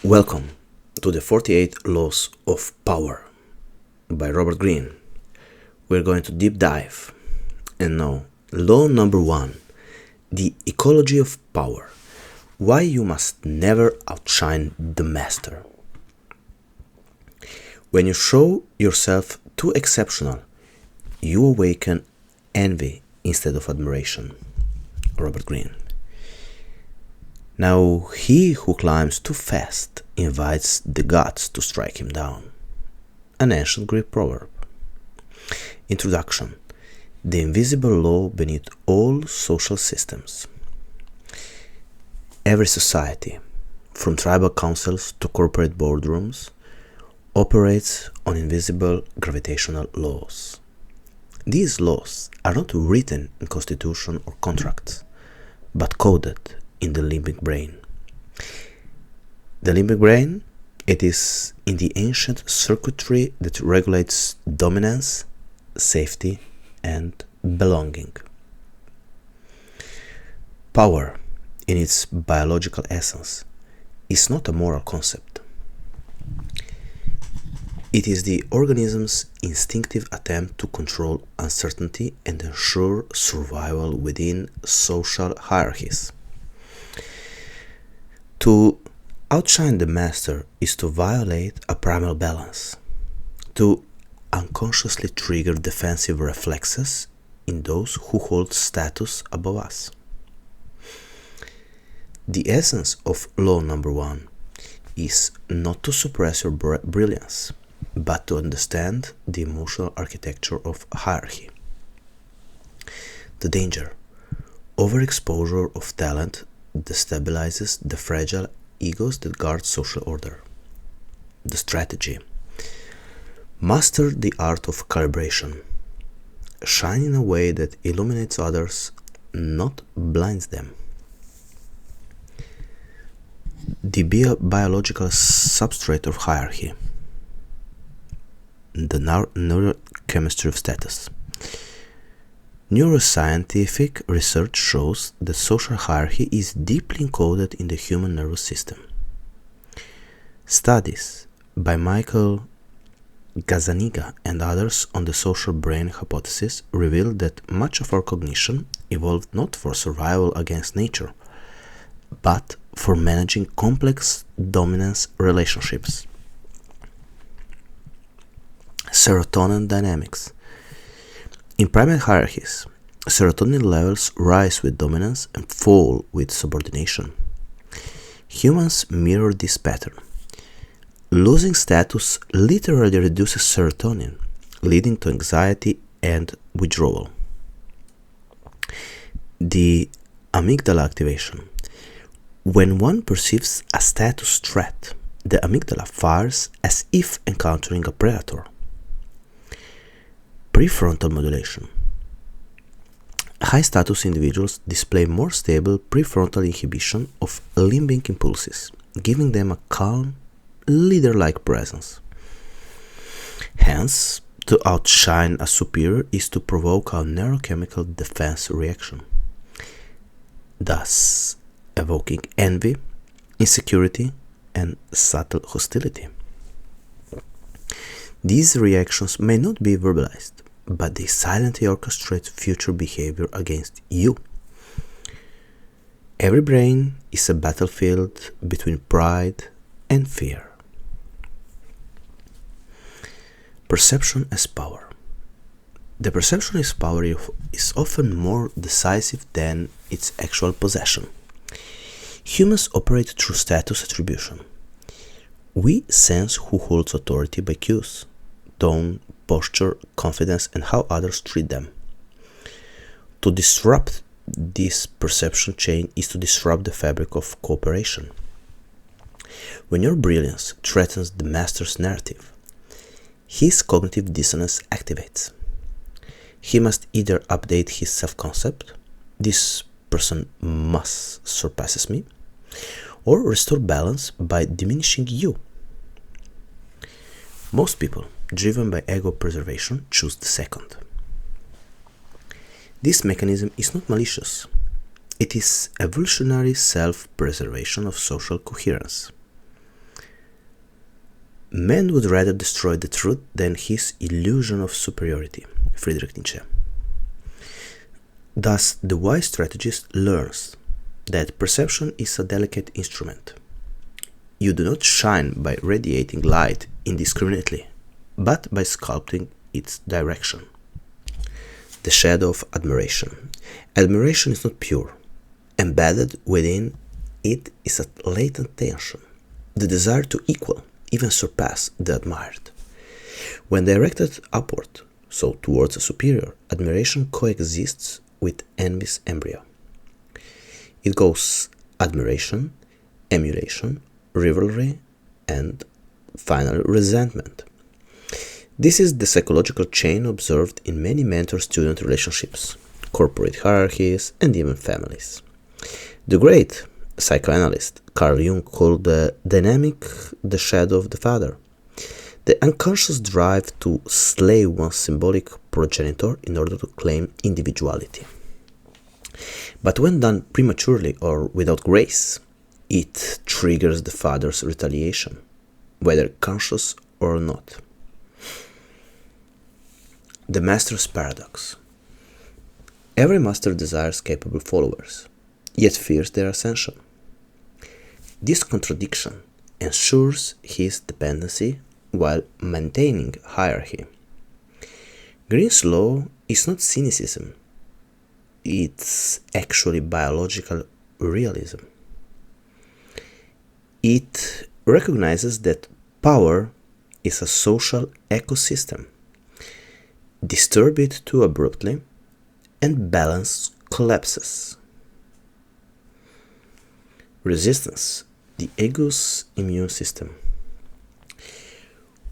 Welcome to the 48 Laws of Power by Robert Greene. We're going to deep dive and know law number 1, the ecology of power. Why you must never outshine the master. When you show yourself too exceptional, you awaken envy instead of admiration. Robert Greene. Now, he who climbs too fast invites the gods to strike him down. An ancient Greek proverb. Introduction. The invisible law beneath all social systems. Every society, from tribal councils to corporate boardrooms, operates on invisible gravitational laws. These laws are not written in constitution or contracts, but coded in the limbic brain. The limbic brain, it is in the ancient circuitry that regulates dominance, safety, and belonging. Power, in its biological essence, is not a moral concept. It is the organism's instinctive attempt to control uncertainty and ensure survival within social hierarchies. To outshine the master is to violate a primal balance, to unconsciously trigger defensive reflexes in those who hold status above us. The essence of law number 1 is not to suppress your brilliance, but to understand the emotional architecture of hierarchy. The danger: overexposure of talent destabilizes the fragile egos that guard social order. The strategy: master the art of calibration. Shine in a way that illuminates others, not blinds them. The biological substrate of hierarchy. The neurochemistry of status. Neuroscientific research shows that social hierarchy is deeply encoded in the human nervous system. Studies by Michael Gazzaniga and others on the social brain hypothesis reveal that much of our cognition evolved not for survival against nature, but for managing complex dominance relationships. Serotonin dynamics. In primate hierarchies, serotonin levels rise with dominance and fall with subordination. Humans mirror this pattern. Losing status literally reduces serotonin, leading to anxiety and withdrawal. The amygdala activation. When one perceives a status threat, the amygdala fires as if encountering a predator. Prefrontal modulation. High-status individuals display more stable prefrontal inhibition of limbic impulses, giving them a calm, leader-like presence. Hence, to outshine a superior is to provoke a neurochemical defense reaction, thus evoking envy, insecurity, and subtle hostility. These reactions may not be verbalized, but they silently orchestrate future behavior against you. Every brain is a battlefield between pride and fear. Perception as power. The perception as power is often more decisive than its actual possession. Humans operate through status attribution. We sense who holds authority by cues, tone, posture, confidence, and how others treat them. To disrupt this perception chain is to disrupt the fabric of cooperation. When your brilliance threatens the master's narrative, his cognitive dissonance activates. He must either update his self-concept, this person must surpasses me, or restore balance by diminishing you. Most people, driven by ego preservation, choose the second. This mechanism is not malicious. It is evolutionary self-preservation of social coherence. Man would rather destroy the truth than his illusion of superiority. Friedrich Nietzsche. Thus, the wise strategist learns that perception is a delicate instrument. You do not shine by radiating light indiscriminately, but by sculpting its direction. The shadow of admiration. Admiration is not pure. Embedded within it is a latent tension, the desire to equal, even surpass the admired. When directed upward, so towards a superior, admiration coexists with envy's embryo. It goes admiration, emulation, rivalry, and finally resentment. This is the psychological chain observed in many mentor-student relationships, corporate hierarchies, and even families. The great psychoanalyst Carl Jung called the dynamic the shadow of the father, the unconscious drive to slay one's symbolic progenitor in order to claim individuality. But when done prematurely or without grace, it triggers the father's retaliation, whether conscious or not. The master's paradox. Every master desires capable followers, yet fears their ascension. This contradiction ensures his dependency while maintaining hierarchy. Green's law is not cynicism, it's actually biological realism. It recognizes that power is a social ecosystem. Disturb it too abruptly, and balance collapses. Resistance, the ego's immune system.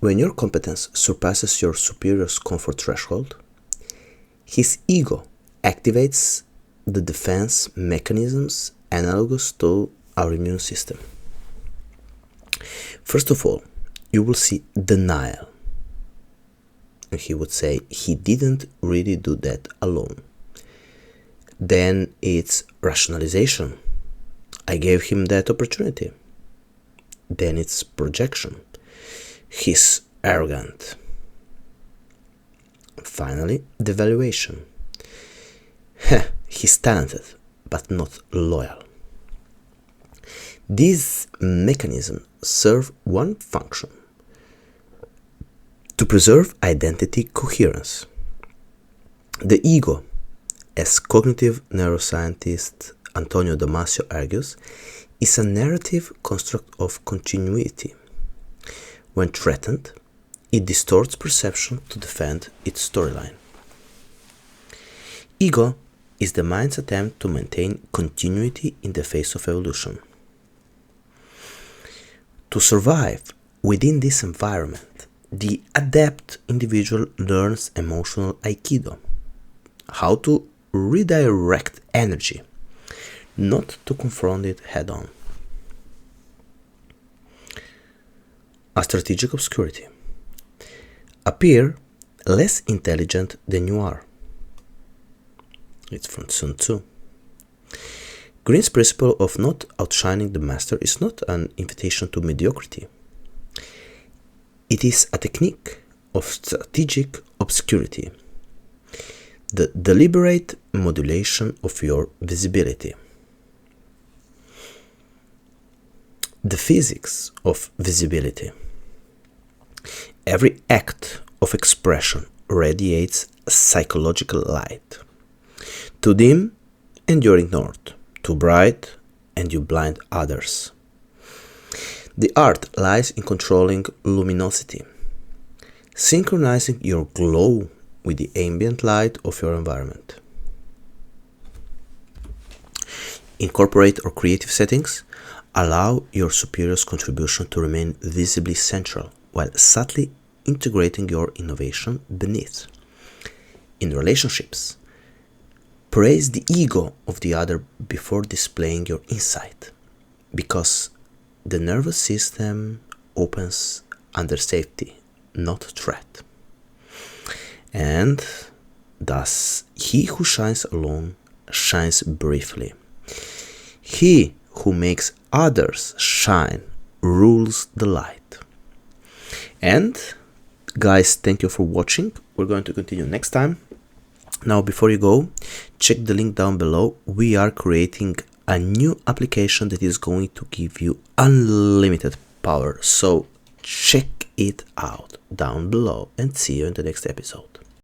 When your competence surpasses your superior's comfort threshold, his ego activates the defense mechanisms analogous to our immune system. First of all, you will see denial. And he would say he didn't really do that alone. Then it's rationalization. I gave him that opportunity. Then it's projection. He's arrogant. Finally, devaluation. He's talented, but not loyal. These mechanisms serve one function: to preserve identity coherence. The ego, as cognitive neuroscientist Antonio Damasio argues, is a narrative construct of continuity. When threatened, it distorts perception to defend its storyline. Ego is the mind's attempt to maintain continuity in the face of evolution. To survive within this environment, the adept individual learns emotional aikido, how to redirect energy, not to confront it head-on. A strategic obscurity. Appear less intelligent than you are. It's from Sun Tzu. Green's principle of not outshining the master is not an invitation to mediocrity. It is a technique of strategic obscurity, the deliberate modulation of your visibility. The physics of visibility. Every act of expression radiates psychological light. Too dim and you're ignored. Too bright and you blind others. The art lies in controlling luminosity, synchronizing your glow with the ambient light of your environment. In corporate or creative settings, allow your superior's contribution to remain visibly central while subtly integrating your innovation beneath. In relationships, praise the ego of the other before displaying your insight, because the nervous system opens under safety, not threat. And thus, he who shines alone shines briefly. He who makes others shine rules the light. And guys, thank you for watching. We're going to continue next time. Now, before you go, check the link down below. We are creating a new application that is going to give you unlimited power. So check it out down below and see you in the next episode.